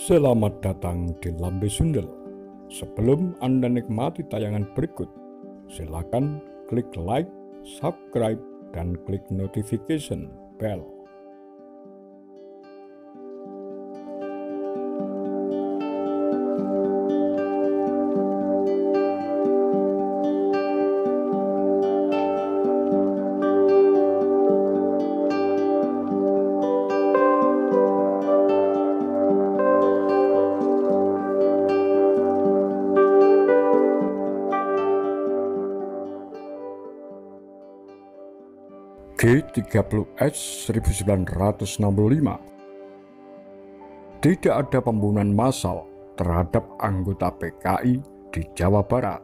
Selamat datang di Lambe Sundel. Sebelum Anda nikmati tayangan berikut, silakan klik like, subscribe, dan klik notification bell. G30S 1965. Tidak ada pembunuhan massal terhadap anggota PKI di Jawa Barat.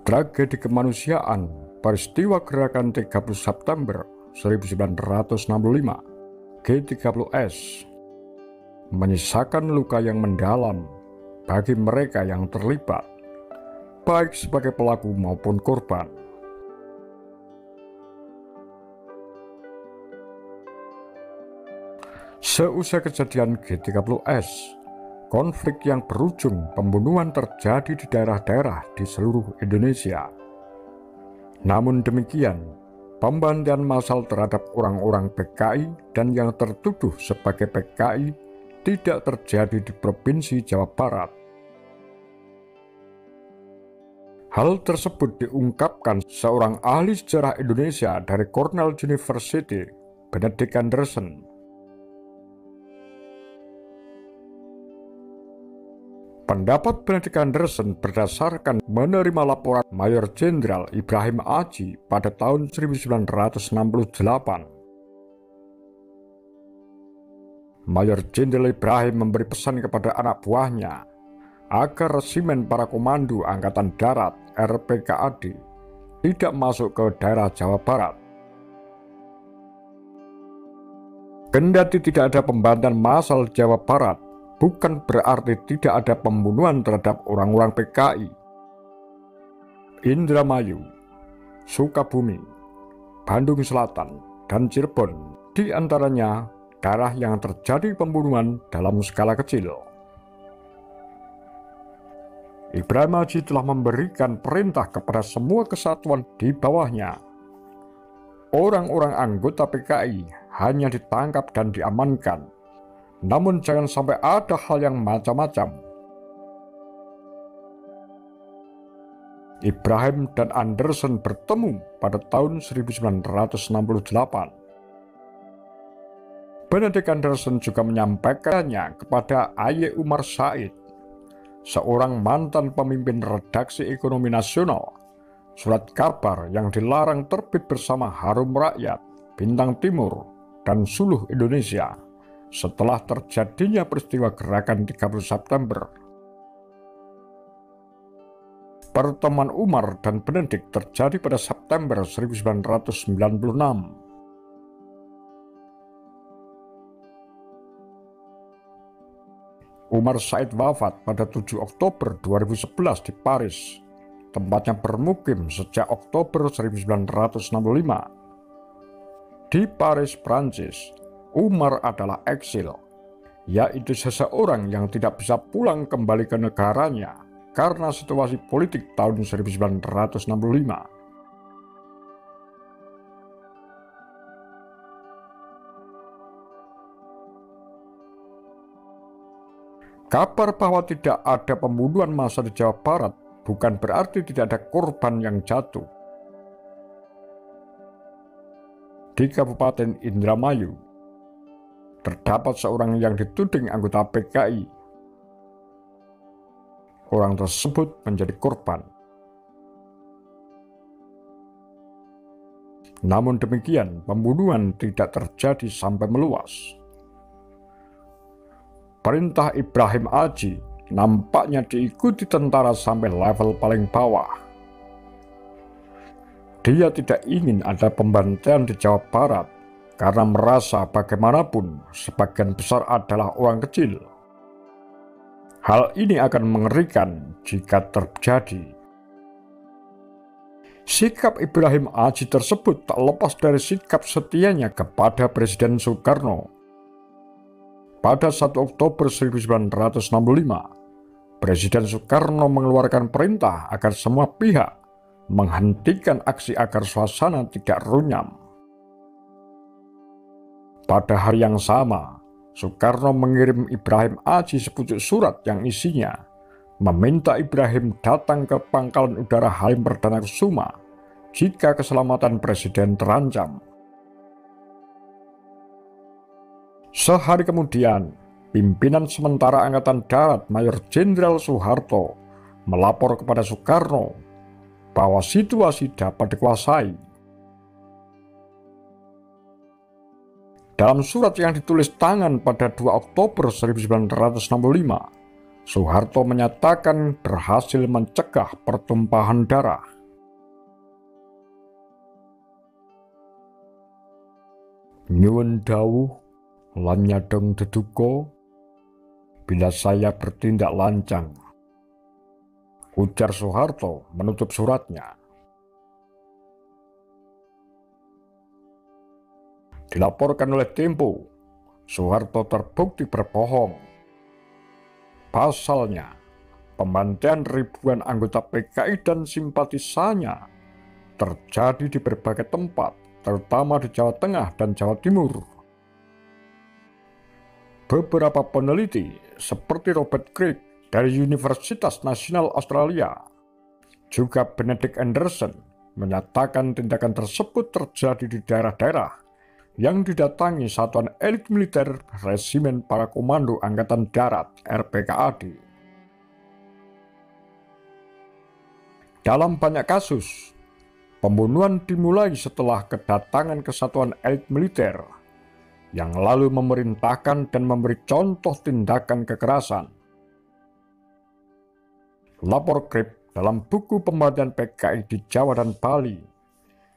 Tragedi kemanusiaan peristiwa gerakan 30 September 1965 G30S menyisakan luka yang mendalam bagi mereka yang terlibat, baik sebagai pelaku maupun korban. Seusai kejadian G30S, konflik yang berujung pembunuhan terjadi di daerah-daerah di seluruh Indonesia. Namun demikian, pembantian massal terhadap orang-orang PKI dan yang tertuduh sebagai PKI tidak terjadi di Provinsi Jawa Barat. Hal tersebut diungkapkan seorang ahli sejarah Indonesia dari Cornell University, Benedict Anderson. Pendapat Benedict Anderson berdasarkan menerima laporan Mayor Jenderal Ibrahim Aji pada tahun 1968. Mayor Jenderal Ibrahim memberi pesan kepada anak buahnya agar resimen para komando Angkatan Darat RPKAD tidak masuk ke daerah Jawa Barat. Kendati tidak ada pembantian massal di Jawa Barat, bukan berarti tidak ada pembunuhan terhadap orang-orang PKI. Indramayu, Sukabumi, Bandung Selatan, dan Cirebon di antaranya daerah yang terjadi pembunuhan dalam skala kecil. Ibrahim Aji telah memberikan perintah kepada semua kesatuan di bawahnya. Orang-orang anggota PKI hanya ditangkap dan diamankan, namun jangan sampai ada hal yang macam-macam. Ibrahim dan Anderson bertemu pada tahun 1968. Benedict Anderson juga menyampaikannya kepada A.Y. Umar Said, seorang mantan pemimpin redaksi Ekonomi Nasional, surat kabar yang dilarang terbit bersama Harum Rakyat, Bintang Timur, dan Suluh Indonesia setelah terjadinya peristiwa gerakan 30 September. Pertemuan Umar dan Benedict terjadi pada September 1996. Umar Said wafat pada 7 Oktober 2011 di Paris, tempatnya bermukim sejak Oktober 1965. Di Paris, Prancis, Umar adalah eksil, yaitu seseorang yang tidak bisa pulang kembali ke negaranya karena situasi politik tahun 1965. Kabar bahwa tidak ada pembunuhan massal di Jawa Barat bukan berarti tidak ada korban yang jatuh. Di Kabupaten Indramayu, terdapat seorang yang dituding anggota PKI. Orang tersebut menjadi korban. Namun demikian, pembunuhan tidak terjadi sampai meluas. Perintah Ibrahim Aji nampaknya diikuti tentara sampai level paling bawah. Dia tidak ingin ada pembantaian di Jawa Barat karena merasa bagaimanapun sebagian besar adalah orang kecil. Hal ini akan mengerikan jika terjadi. Sikap Ibrahim Aji tersebut tak lepas dari sikap setianya kepada Presiden Soekarno. Pada 1 Oktober 1965, Presiden Soekarno mengeluarkan perintah agar semua pihak menghentikan aksi agar suasana tidak runyam. Pada hari yang sama, Soekarno mengirim Ibrahim Aji sepucuk surat yang isinya meminta Ibrahim datang ke Pangkalan Udara Halim Perdana Kusuma jika keselamatan Presiden terancam. Sehari kemudian, pimpinan sementara Angkatan Darat Mayor Jenderal Soeharto melapor kepada Soekarno bahwa situasi dapat dikuasai. Dalam surat yang ditulis tangan pada 2 Oktober 1965, Soeharto menyatakan berhasil mencegah pertumpahan darah. Nyuwun dawuh lan nyadong deduka bila saya bertindak lancang, ujar Soeharto menutup suratnya. Dilaporkan oleh Tempo, Soeharto terbukti berbohong. Pasalnya, pembantaian ribuan anggota PKI dan simpatisannya terjadi di berbagai tempat, terutama di Jawa Tengah dan Jawa Timur. Beberapa peneliti seperti Robert Crick dari Universitas Nasional Australia, juga Benedict Anderson, menyatakan tindakan tersebut terjadi di daerah-daerah yang didatangi satuan elit militer Resimen Para Komando Angkatan Darat (RPKAD). Dalam banyak kasus, pembunuhan dimulai setelah kedatangan kesatuan elit militer yang lalu memerintahkan dan memberi contoh tindakan kekerasan. Lapor Crick dalam buku pembantaian PKI di Jawa dan Bali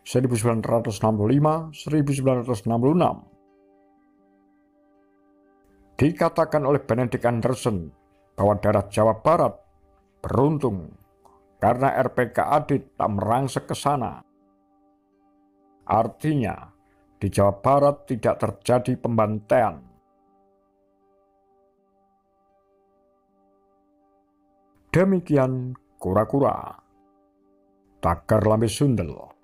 1965-1966 dikatakan oleh Benedict Anderson bahwa daerah Jawa Barat beruntung karena RPKAD tak merangsek ke sana. Artinya, di Jawa Barat tidak terjadi pembantaian. Demikian kura-kura. Tagar Lambe Sundel.